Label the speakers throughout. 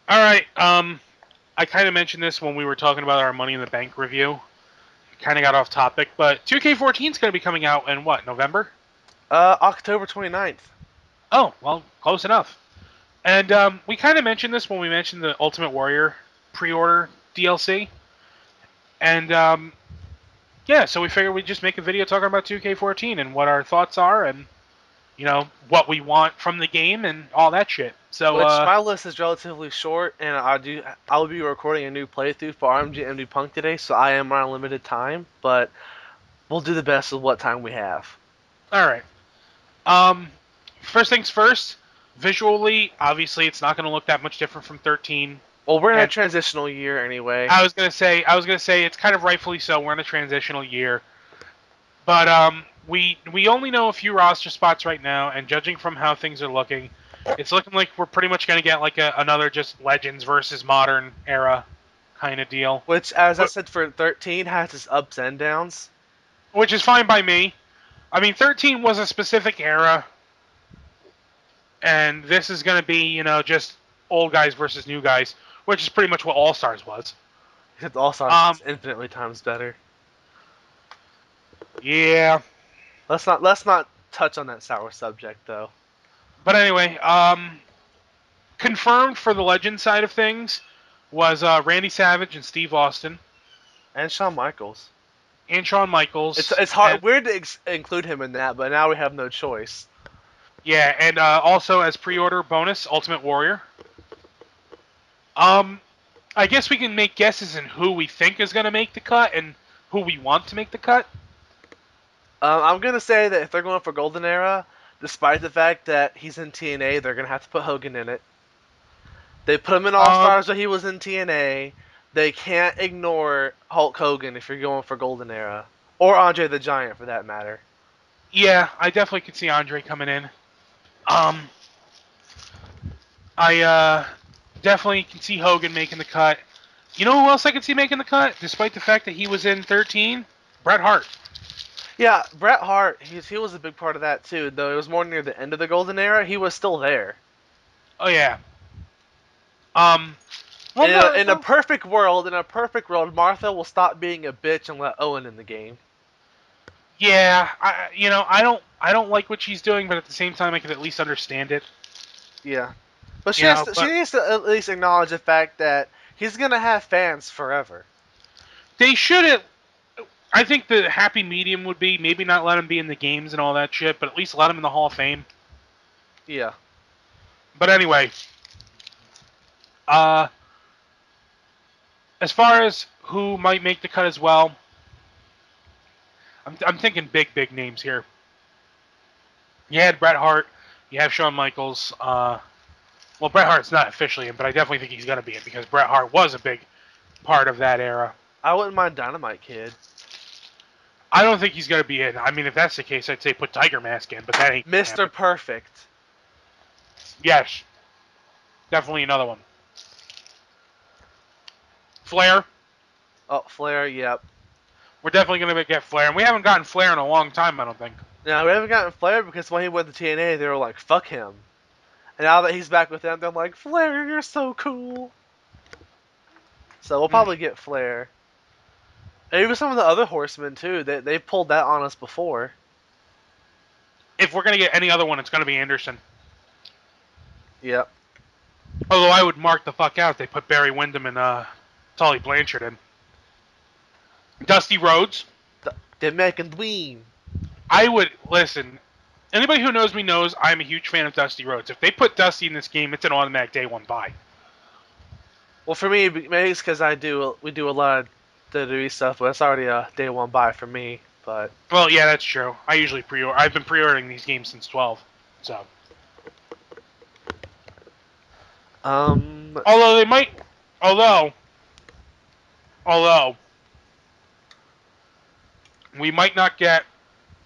Speaker 1: All right. I kind of mentioned this when we were talking about our Money in the Bank review. Kind of got off topic, but 2K14 is going to be coming out in what, November?
Speaker 2: October 29th.
Speaker 1: Oh, well, close enough. And we kind of mentioned this when we mentioned the Ultimate Warrior pre-order DLC. And yeah, so we figured we'd just make a video talking about 2K14 and what our thoughts are, and what we want from the game and all that shit. So
Speaker 2: Which my list is relatively short, and I'll be recording a new playthrough for RMGMDPunk today, so I am on limited time, but we'll do the best with what time we have.
Speaker 1: all right. Um, First things first. Visually, obviously, it's not going to look that much different from 13.
Speaker 2: Well, we're in a
Speaker 1: And
Speaker 2: transitional year anyway.
Speaker 1: I was gonna say, it's kind of rightfully so. We're in a transitional year, but we only know a few roster spots right now, and judging from how things are looking, it's looking like we're pretty much gonna get like another just Legends versus Modern era kind of deal,
Speaker 2: Which, as I said, for 13 has its ups and downs.
Speaker 1: which is fine by me. I mean, 13 was a specific era, and this is gonna be just old guys versus new guys, which is pretty much what All Stars was.
Speaker 2: Except All Stars
Speaker 1: Um,
Speaker 2: is infinitely times better.
Speaker 1: yeah,
Speaker 2: Let's not touch on that sour subject though.
Speaker 1: but anyway, confirmed for the Legend side of things was Randy Savage and Steve Austin
Speaker 2: And Shawn Michaels.
Speaker 1: and Shawn
Speaker 2: It's
Speaker 1: Michaels,
Speaker 2: it's
Speaker 1: and
Speaker 2: hard weird to include him in that, but now we have no choice.
Speaker 1: yeah, and also as pre-order bonus, Ultimate Warrior. Um, I guess we can make guesses in who we think is going to make the cut and who we want to make the cut.
Speaker 2: I'm gonna say that if they're going for Golden Era, despite the fact that he's in TNA, they're gonna have to put Hogan in it. They put him in All
Speaker 1: Um,
Speaker 2: Stars when he was in TNA. They can't ignore Hulk Hogan if you're going for Golden Era, or Andre the Giant for that matter.
Speaker 1: yeah, I definitely could see Andre coming in. Um, I definitely can see Hogan making the cut. You know who else I could see making the cut, despite the fact that he was in 13? Bret Hart.
Speaker 2: Yeah, Bret Hart, he was a big part of that too. Though it was more near the end of the Golden Era, he was still there.
Speaker 1: Oh yeah. Um, well,
Speaker 2: In a,
Speaker 1: no,
Speaker 2: in a
Speaker 1: no.
Speaker 2: perfect world, Martha will stop being a bitch and let Owen in the game.
Speaker 1: Yeah, I don't like what she's doing, but at the same time, I can at least understand it.
Speaker 2: Yeah, but she
Speaker 1: But
Speaker 2: needs to at least acknowledge the fact that he's gonna have fans forever.
Speaker 1: they should. I think the happy medium would be maybe not let him be in the games and all that shit, but at least let him in the Hall of Fame.
Speaker 2: Yeah.
Speaker 1: But anyway, uh, as far as who might make the cut as well, I'm thinking big names here. You had Bret Hart, you have Shawn Michaels. Well, Bret Hart's not officially in, but I definitely think he's going to be in because Bret Hart was a big part of that era.
Speaker 2: I wouldn't mind Dynamite Kid.
Speaker 1: I don't think he's going to be in. I mean, if that's the case, I'd say put Tiger Mask in, but that ain't going to
Speaker 2: Mr.
Speaker 1: happen.
Speaker 2: Perfect.
Speaker 1: Yes, definitely another one. Flair.
Speaker 2: Oh, Flair, yep.
Speaker 1: We're definitely going to get Flair, and we haven't gotten Flair in a long time, I don't think.
Speaker 2: Now, we haven't gotten Flair because when he went to TNA, they were like, fuck him. And now that he's back with them, they're like, Flair, you're so cool. So we'll
Speaker 1: Mm.
Speaker 2: probably get Flair. And even some of the other horsemen, too. They pulled that on us before.
Speaker 1: If we're going to get any other one, it's going to be Anderson.
Speaker 2: Yep.
Speaker 1: Although I would mark the fuck out if they put Barry Windham and Tully Blanchard in. Dusty Rhodes.
Speaker 2: The American Dream.
Speaker 1: I would listen. Anybody who knows me knows I'm a huge fan of Dusty Rhodes. If they put Dusty in this game, it's an automatic day one buy.
Speaker 2: Well, for me, maybe it's because we do a lot of WWE stuff, but it's already a day one buy for me. But
Speaker 1: Well, yeah, that's true. I usually pre-order. I've been pre-ordering these games since 12. So,
Speaker 2: let's
Speaker 1: although they
Speaker 2: see.
Speaker 1: might, although, although we might not get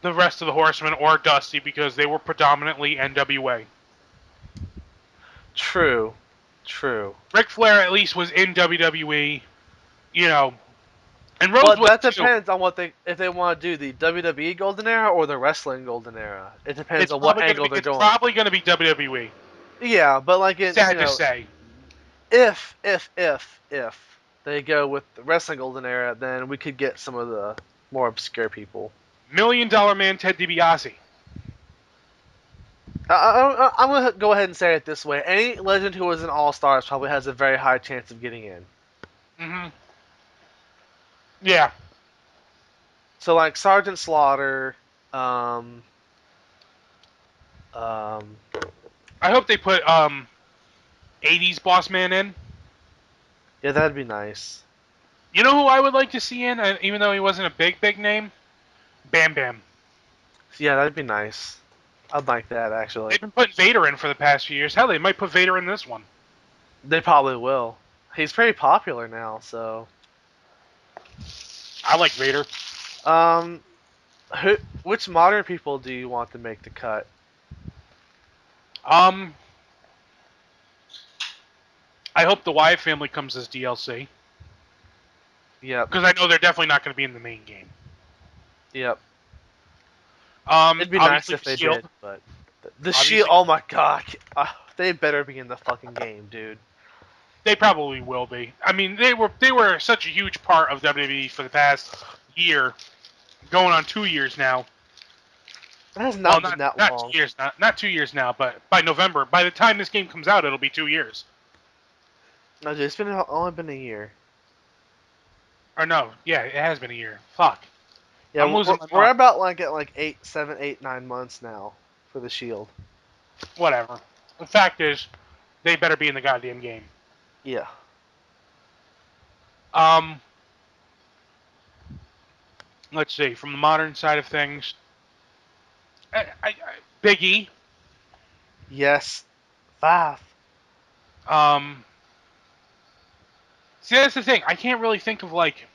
Speaker 1: the rest of the Horsemen or Dusty because they were predominantly NWA.
Speaker 2: True, true.
Speaker 1: Ric Flair at least was in WWE, you know, and Rhodes
Speaker 2: But
Speaker 1: was
Speaker 2: that
Speaker 1: too.
Speaker 2: depends on what they if they want to do the WWE Golden Era or the Wrestling Golden Era. It depends
Speaker 1: It's
Speaker 2: on what
Speaker 1: probably gonna
Speaker 2: angle
Speaker 1: be
Speaker 2: they're
Speaker 1: it's
Speaker 2: going.
Speaker 1: probably gonna be WWE.
Speaker 2: Yeah, but like in
Speaker 1: Sad to say.
Speaker 2: if they go with the wrestling golden era, then we could get some of the more obscure people.
Speaker 1: $1 Million Man Ted DiBiase.
Speaker 2: I'm gonna go ahead and say it this way: any legend who was an All Stars probably has a very high chance of getting in.
Speaker 1: Mm-hmm. Yeah.
Speaker 2: So like Sergeant Slaughter, um, um,
Speaker 1: I hope they put 80s Boss Man in.
Speaker 2: yeah, that'd be nice.
Speaker 1: You know who I would like to see in, even though he wasn't a big name? Bam Bam.
Speaker 2: Yeah, that'd be nice. I'd like that actually.
Speaker 1: They've been putting Vader in for the past few years. Hell, they might put Vader in this one.
Speaker 2: They probably will. He's pretty popular now, so.
Speaker 1: I like Vader.
Speaker 2: Um, which modern people do you want to make the cut?
Speaker 1: Um, I hope the Wyatt family comes as DLC.
Speaker 2: Yep,
Speaker 1: Because I know they're definitely not going to be in the main game.
Speaker 2: yep. It'd be nice
Speaker 1: Obviously
Speaker 2: if
Speaker 1: the
Speaker 2: they
Speaker 1: Shield.
Speaker 2: did, but the Shield.
Speaker 1: Obviously,
Speaker 2: Oh my god, they better be in the fucking game, dude.
Speaker 1: they probably will be. I mean, they were such a huge part of WWE for the past year, going on 2 years now.
Speaker 2: It has
Speaker 1: Well,
Speaker 2: not been
Speaker 1: not
Speaker 2: that
Speaker 1: not
Speaker 2: long.
Speaker 1: 2 years, not 2 years now, but by November, by the time this game comes out, it'll be 2 years.
Speaker 2: No, dude, it's been only been a year.
Speaker 1: Or no, yeah, it has been a year. Fuck,
Speaker 2: Yeah,
Speaker 1: I'm losing my
Speaker 2: we're
Speaker 1: mind.
Speaker 2: about like at like 7, 8, 9 months now for the Shield.
Speaker 1: Whatever. The fact is, they better be in the goddamn game.
Speaker 2: Yeah.
Speaker 1: Um, let's see. From the modern side of things, Big E.
Speaker 2: Yes. Five.
Speaker 1: Um, see, that's the thing. I can't really think of like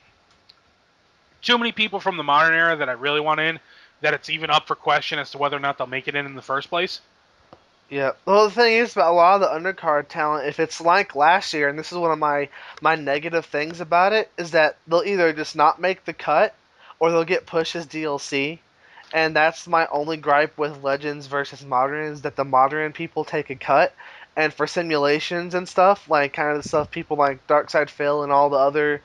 Speaker 1: too many people from the modern era that I really want in. That it's even up for question as to whether or not they'll make it in the first place.
Speaker 2: Yeah. Well, the thing is about a lot of the undercard talent, if it's like last year, and this is one of my negative things about it, is that they'll either just not make the cut, or they'll get pushed as DLC. And that's my only gripe with Legends versus Modern is that the Modern people take a cut, and for simulations and stuff, like kind of the stuff people like Darkside Phil and all the other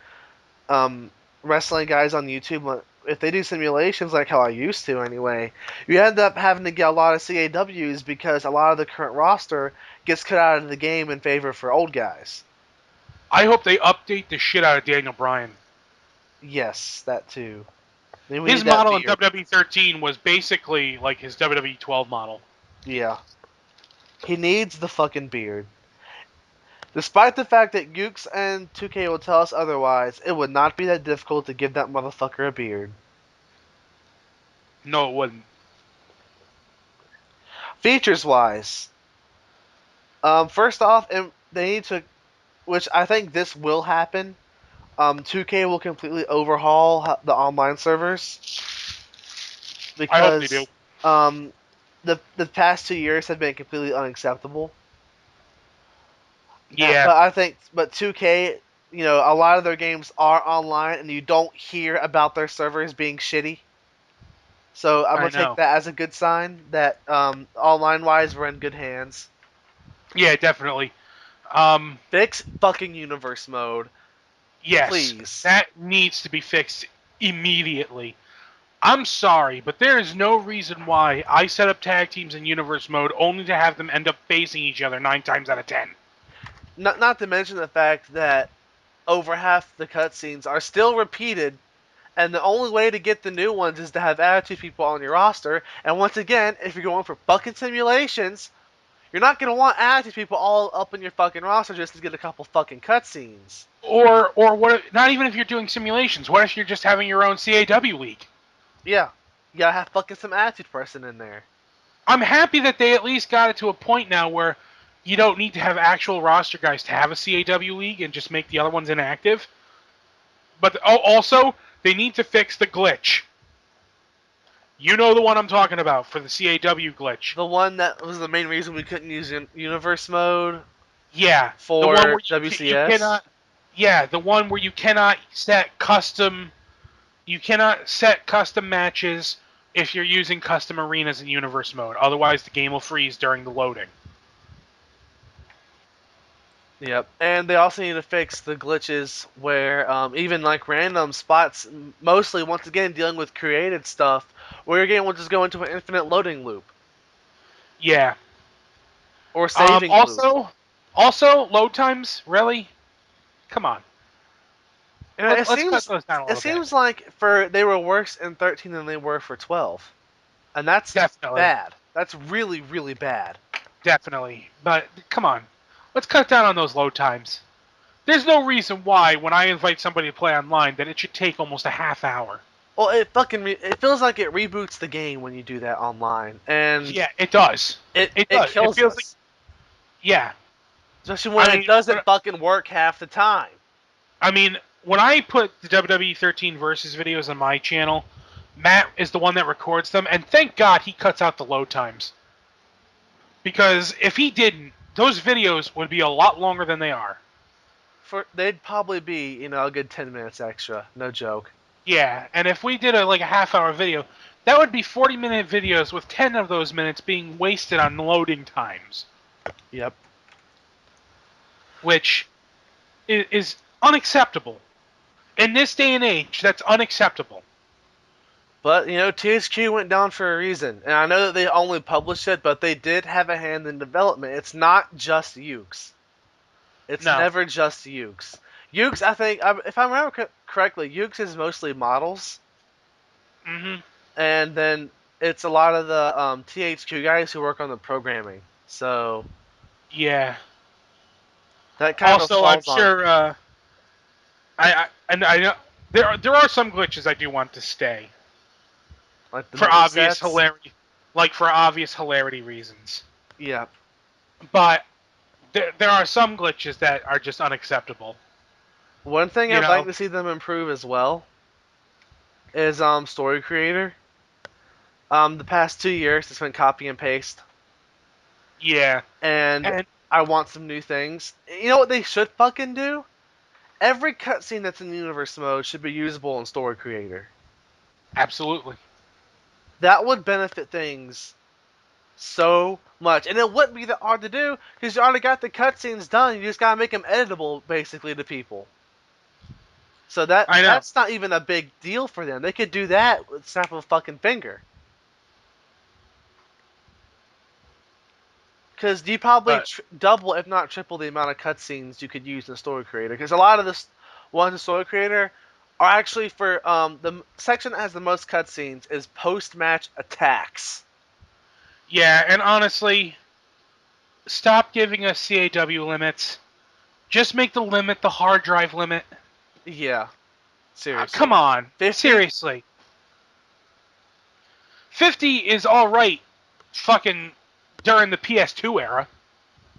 Speaker 2: um, wrestling guys on YouTube, if they do simulations like how I used to anyway, you end up having to get a lot of CAWs because a lot of the current roster gets cut out of the game in favor for old guys.
Speaker 1: I hope they update the shit out of Daniel Bryan.
Speaker 2: Yes, that too. Then we
Speaker 1: His
Speaker 2: need that
Speaker 1: model in
Speaker 2: beard.
Speaker 1: WWE 13 was basically like his WWE 12 model.
Speaker 2: Yeah. He needs the fucking beard. Despite the fact that Gooks and 2K will tell us otherwise, it would not be that difficult to give that motherfucker a beard.
Speaker 1: No, it wouldn't.
Speaker 2: Features wise, first off, they need to, which I think this will happen. 2K will completely overhaul the online servers
Speaker 1: I hope they do.
Speaker 2: because the past 2 years have been completely unacceptable.
Speaker 1: Yeah,
Speaker 2: But I think 2K, a lot of their games are online and you don't hear about their servers being shitty. So I'm
Speaker 1: I
Speaker 2: gonna take
Speaker 1: know.
Speaker 2: that as a good sign that online wise we're in good hands.
Speaker 1: Yeah, definitely. Um,
Speaker 2: Fix fucking universe mode,
Speaker 1: yes,
Speaker 2: please.
Speaker 1: that needs to be fixed immediately. I'm sorry, but there is no reason why I set up tag teams in universe mode only to have them end up facing each other 9 times out of 10.
Speaker 2: Not to mention the fact that over half the cutscenes are still repeated, and the only way to get the new ones is to have attitude people on your roster. And once again, if you're going for fucking simulations, you're not gonna want attitude people all up in your fucking roster just to get a couple fucking cutscenes.
Speaker 1: Or what? Not even if you're doing simulations. What if you're just having your own CAW league?
Speaker 2: Yeah, you gotta have fucking some attitude person in there.
Speaker 1: I'm happy that they at least got it to a point now where you don't need to have actual roster guys to have a CAW league and just make the other ones inactive. But also, they need to fix the glitch. You know the one I'm talking about for the CAW glitch.
Speaker 2: The one that was the main reason we couldn't use universe mode
Speaker 1: Yeah, the one
Speaker 2: for
Speaker 1: where you
Speaker 2: WCS.
Speaker 1: cannot. Yeah, the one where you cannot set custom. You cannot set custom matches if you're using custom arenas in universe mode. Otherwise, the game will freeze during the loading.
Speaker 2: Yep, and they also need to fix the glitches where even like random spots, mostly once again dealing with created stuff, where your game will just go into an infinite loading loop
Speaker 1: Yeah.
Speaker 2: or saving loop.
Speaker 1: Also, load times. Really? Come on.
Speaker 2: And
Speaker 1: Let's cut those down a
Speaker 2: it
Speaker 1: little bit.
Speaker 2: seems like for they were worse in 13 than they were for 12, and that's
Speaker 1: Definitely.
Speaker 2: bad. That's really really bad.
Speaker 1: Definitely. But come on. Let's cut down on those load times. There's no reason why, when I invite somebody to play online, that it should take almost a half hour.
Speaker 2: Well, it feels like it reboots the game when you do that online, and
Speaker 1: Yeah, it does.
Speaker 2: it
Speaker 1: It
Speaker 2: it
Speaker 1: does. It
Speaker 2: kills
Speaker 1: feels like,
Speaker 2: us,
Speaker 1: yeah.
Speaker 2: especially when
Speaker 1: I
Speaker 2: it
Speaker 1: mean,
Speaker 2: doesn't fucking work half the time.
Speaker 1: I mean, when I put the WWE 13 versus videos on my channel, Matt is the one that records them, and thank God he cuts out the load times. Because if he didn't, those videos would be a lot longer than they are.
Speaker 2: They'd probably be a good 10 minutes extra, no joke.
Speaker 1: Yeah, and if we did like a half-hour video, that would be 40-minute videos with 10 of those minutes being wasted on loading times,
Speaker 2: Yep.
Speaker 1: which is unacceptable. In this day and age, that's unacceptable.
Speaker 2: But THQ went down for a reason, and I know that they only published it, but they did have a hand in development. It's not just Ukes. It's
Speaker 1: No.
Speaker 2: never just Ukes. Ukes, I think, if I remember correctly, Ukes is mostly models,
Speaker 1: Hmm.
Speaker 2: and then it's a lot of the THQ guys who work on the programming. So
Speaker 1: Yeah.
Speaker 2: that kind of
Speaker 1: Also, I'm
Speaker 2: falls on
Speaker 1: sure. I know there are some glitches I do want to stay
Speaker 2: like the
Speaker 1: for
Speaker 2: menu
Speaker 1: obvious
Speaker 2: sets.
Speaker 1: hilarity, like for obvious hilarity reasons.
Speaker 2: Yeah.
Speaker 1: But there are some glitches that are just unacceptable.
Speaker 2: One thing
Speaker 1: You
Speaker 2: I'd like
Speaker 1: know?
Speaker 2: to see them improve as well is story creator. The past 2 years it's been copy and paste,
Speaker 1: Yeah.
Speaker 2: and
Speaker 1: And
Speaker 2: I want some new things. You know what they should fucking do? Every cutscene that's in universe mode should be usable in story creator.
Speaker 1: absolutely.
Speaker 2: That would benefit things so much, and it wouldn't be that hard to do because you already got the cutscenes done. You just gotta make them editable, basically, to people. So
Speaker 1: I know.
Speaker 2: that's not even a big deal for them. They could do that with the snap of a fucking finger. Because you probably
Speaker 1: But
Speaker 2: double, if not triple, the amount of cutscenes you could use in Story Creator. Because a lot of the ones in Story Creator are actually for the section that has the most cutscenes is post-match attacks.
Speaker 1: yeah, and honestly, stop giving us CAW limits. Just make the limit the hard drive limit.
Speaker 2: Yeah,
Speaker 1: Come
Speaker 2: seriously.
Speaker 1: on.
Speaker 2: 50?
Speaker 1: Seriously. 50 is alright fucking during the PS2 era.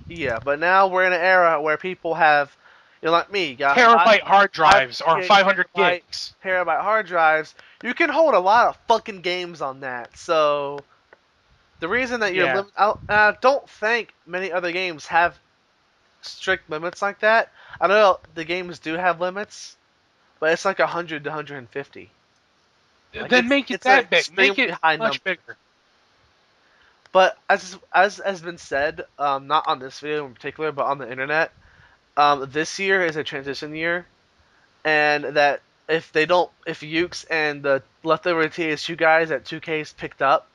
Speaker 2: Yeah, but now we're in an era where people have, like me, got
Speaker 1: Terabyte hard
Speaker 2: five
Speaker 1: drives or
Speaker 2: gig
Speaker 1: 500 gigs.
Speaker 2: terabyte hard drives. You can hold a lot of fucking games on that. So the reason that you're
Speaker 1: Yeah.
Speaker 2: limit, I don't think many other games have strict limits like that. I know the games do have limits, but it's like 100 to 150. Like
Speaker 1: Then make it
Speaker 2: it's an
Speaker 1: that big. Make
Speaker 2: extremely
Speaker 1: it
Speaker 2: high
Speaker 1: much
Speaker 2: number.
Speaker 1: bigger.
Speaker 2: But as has been said, not on this video in particular, but on the internet, this year is a transition year, and that if Ukes and the leftover TSU guys at 2K's picked up,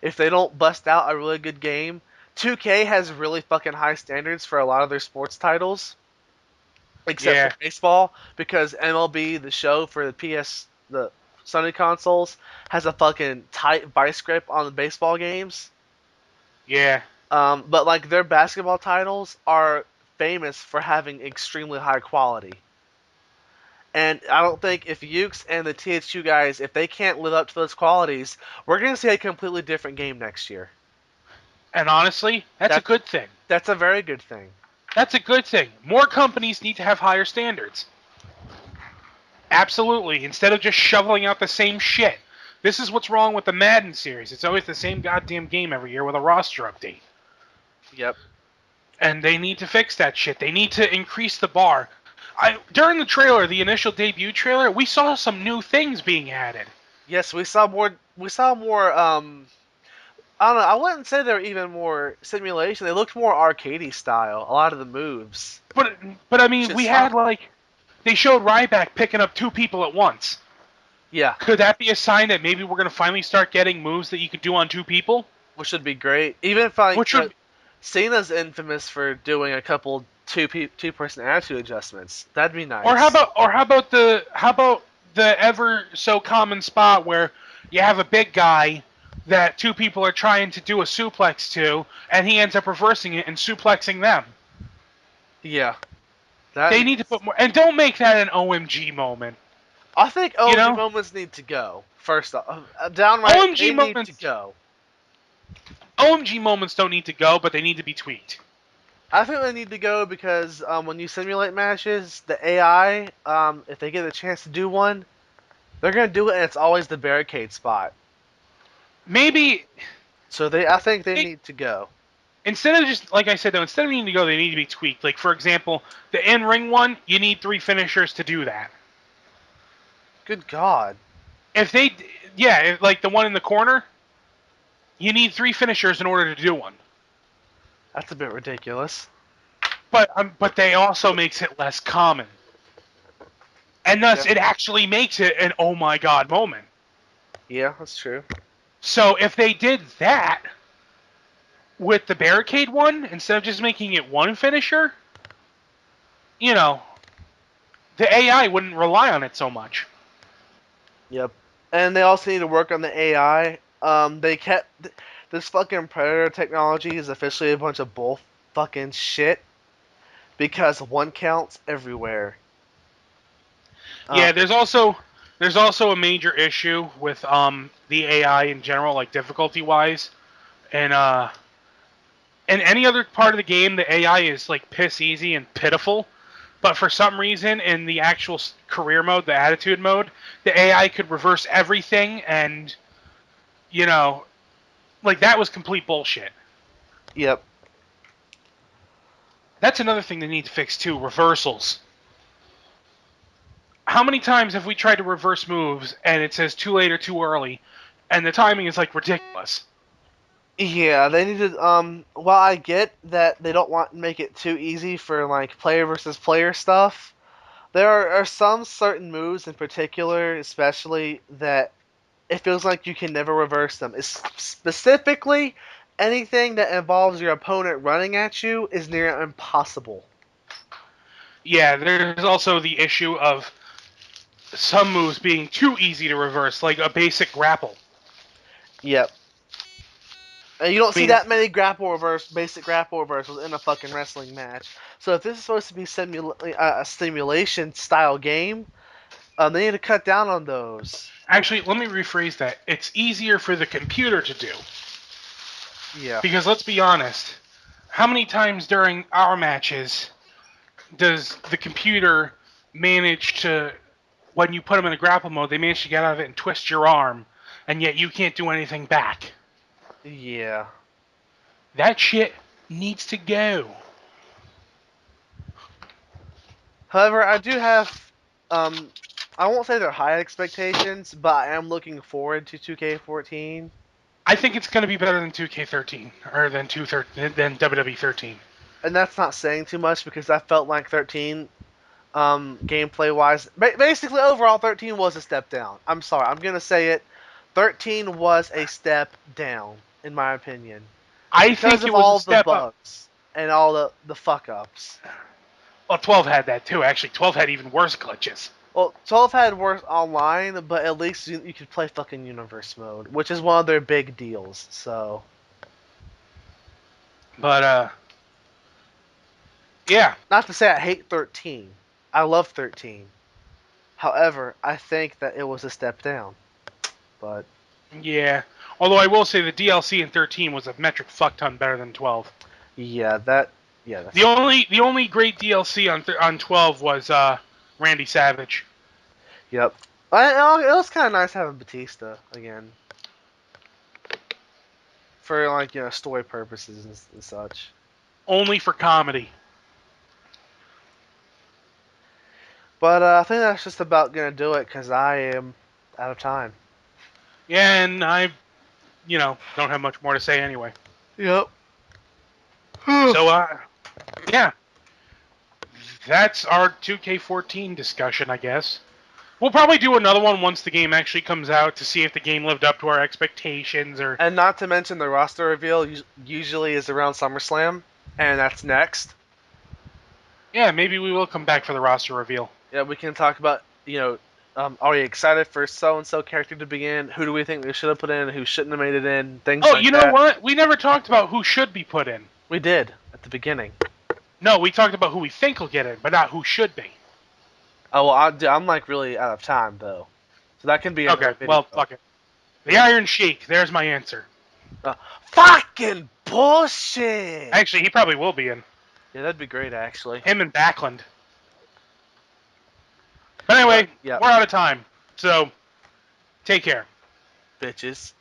Speaker 2: if they don't bust out a really good game, 2K has really fucking high standards for a lot of their sports titles, except for
Speaker 1: Yeah.
Speaker 2: baseball, because MLB, the show for the Sony consoles, has a fucking tight vice grip on the baseball games.
Speaker 1: Yeah.
Speaker 2: But like their basketball titles are famous for having extremely high quality. And I don't think if Ukes and the THQ guys, if they can't live up to those qualities, we're gonna see a completely different game next year.
Speaker 1: And honestly, that's a
Speaker 2: That
Speaker 1: good thing.
Speaker 2: that's a very good thing.
Speaker 1: That's a good thing. More companies need to have higher standards. Absolutely. Instead of just shoveling out the same shit. This is what's wrong with the Madden series. It's always the same goddamn game every year with a roster update.
Speaker 2: Yep.
Speaker 1: And they need to fix that shit. They need to increase the bar. During the trailer, the initial debut trailer, we saw some new things being added.
Speaker 2: Yes, we saw more. We saw more. I don't know. I wouldn't say they were even more simulation. They looked more arcadey style. A lot of the moves,
Speaker 1: But but I
Speaker 2: which
Speaker 1: mean,
Speaker 2: is
Speaker 1: we
Speaker 2: fine.
Speaker 1: had like they showed Ryback picking up two people at once.
Speaker 2: Yeah,
Speaker 1: Could that be a sign that maybe we're gonna finally start getting moves that you could do on two people?
Speaker 2: which would be great. Even if like
Speaker 1: Which would,
Speaker 2: Cena's infamous for doing a couple two person attitude adjustments. That'd be
Speaker 1: or
Speaker 2: nice.
Speaker 1: how about the ever so common spot where you have a big guy that two people are trying to do a suplex to, and he ends up reversing it and suplexing them.
Speaker 2: Yeah, that
Speaker 1: They need to
Speaker 2: needs.
Speaker 1: put more, and don't make that an OMG moment.
Speaker 2: I think
Speaker 1: You
Speaker 2: OMG
Speaker 1: know,
Speaker 2: moments need to go. First off, downright,
Speaker 1: OMG
Speaker 2: they need to
Speaker 1: moments,
Speaker 2: go.
Speaker 1: OMG moments don't need to go, but they need to be tweaked.
Speaker 2: I think they need to go because when you simulate matches, the AI, if they get a chance to do one, they're gonna do it, and it's always the barricade spot.
Speaker 1: Maybe
Speaker 2: So I think they need to go.
Speaker 1: instead of just like I said though, instead of needing to go, they need to be tweaked. Like for example, the in-ring one, you need three finishers to do that.
Speaker 2: Good God,
Speaker 1: If they, yeah, like the one in the corner, you need three finishers in order to do one.
Speaker 2: that's a bit ridiculous.
Speaker 1: But they also makes it less common, and
Speaker 2: Yeah,
Speaker 1: thus it actually makes it an oh my god moment.
Speaker 2: yeah, that's true.
Speaker 1: So if they did that with the barricade one instead of just making it one finisher, you know, the AI wouldn't rely on it so much.
Speaker 2: Yep. And they also need to work on the AI. They kept this fucking predator technology is officially a bunch of bull fucking shit because one counts everywhere.
Speaker 1: Yeah,
Speaker 2: Um,
Speaker 1: there's also a major issue with the AI in general, like difficulty wise, and in any other part of the game, the AI is like piss easy and pitiful. But for some reason, in the actual career mode, the attitude mode, the AI could reverse everything, and you know, like that was complete bullshit.
Speaker 2: yep.
Speaker 1: That's another thing they need to fix too: reversals. How many times have we tried to reverse moves and it says too late or too early, and the timing is like ridiculous?
Speaker 2: Yeah, they need to. While I get that they don't want to make it too easy for like player versus player stuff, there are some certain moves in particular, especially that it feels like you can never reverse them. It's specifically anything that involves your opponent running at you is near impossible.
Speaker 1: Yeah, there's also the issue of some moves being too easy to reverse, like a basic grapple.
Speaker 2: Yep. And you don't
Speaker 1: I
Speaker 2: see
Speaker 1: mean,
Speaker 2: that many basic grapple reversals in a fucking wrestling match. So if this is supposed to be a simulation style game, they need to cut down on those.
Speaker 1: actually, let me rephrase that. It's easier for the computer to do.
Speaker 2: Yeah.
Speaker 1: Because let's be honest, how many times during our matches does the computer manage to, when you put them in a grapple mode, they manage to get out of it and twist your arm, and yet you can't do anything back?
Speaker 2: Yeah.
Speaker 1: That shit needs to go.
Speaker 2: However, I do have um I won't say they're high expectations, but I am looking forward to 2K14.
Speaker 1: I think it's going to be better than 2K13 or than WWE 13.
Speaker 2: And that's not saying too much because I felt like 13 gameplay wise, basically overall 13 was a step down. I'm sorry, I'm going to say it. 13 was a step down in my opinion
Speaker 1: I
Speaker 2: because
Speaker 1: think it
Speaker 2: of
Speaker 1: was a
Speaker 2: all the
Speaker 1: step up.
Speaker 2: bugs and all the fuck ups.
Speaker 1: Well, 12 had that too. Actually, 12 had even worse glitches.
Speaker 2: Well, 12 had worse online, but at least you could play fucking universe mode, which is one of their big deals. So,
Speaker 1: But yeah,
Speaker 2: not to say I hate 13. I love 13. However, I think that it was a step down. But
Speaker 1: yeah. Although I will say the DLC in 13 was a metric fuck ton better than 12.
Speaker 2: yeah, that's
Speaker 1: The only great DLC on 12 was Randy Savage.
Speaker 2: yep. It was kind of nice having Batista again for like story purposes and such.
Speaker 1: Only for comedy.
Speaker 2: But I think that's just about gonna do it because I am out of time.
Speaker 1: Yeah, and don't have much more to say anyway.
Speaker 2: Yep.
Speaker 1: So, yeah, that's our 2K14 discussion, I guess. We'll probably do another one once the game actually comes out to see if the game lived up to our expectations or...
Speaker 2: And not to mention the roster reveal usually is around SummerSlam, and that's next.
Speaker 1: Yeah, maybe we will come back for the roster reveal.
Speaker 2: Yeah, we can talk about, are we excited for so-and-so character to be in? Who do we think we should have put in? Who shouldn't have made it in? Things
Speaker 1: Oh,
Speaker 2: like
Speaker 1: you know
Speaker 2: that.
Speaker 1: what? We never talked about who should be put in.
Speaker 2: We did at the beginning.
Speaker 1: No, we talked about who we think will get in, but not who should be.
Speaker 2: Oh, well, I'm like really out of time, though. So that can be another
Speaker 1: Okay,
Speaker 2: video.
Speaker 1: well, fuck it. The
Speaker 2: Yeah.
Speaker 1: Iron Sheik, there's my answer.
Speaker 2: Fucking bullshit!
Speaker 1: Actually, he probably will be in.
Speaker 2: Yeah, that'd be great, actually.
Speaker 1: Him and Backlund. But anyway,
Speaker 2: Yeah,
Speaker 1: we're out of time. So, take care.
Speaker 2: bitches.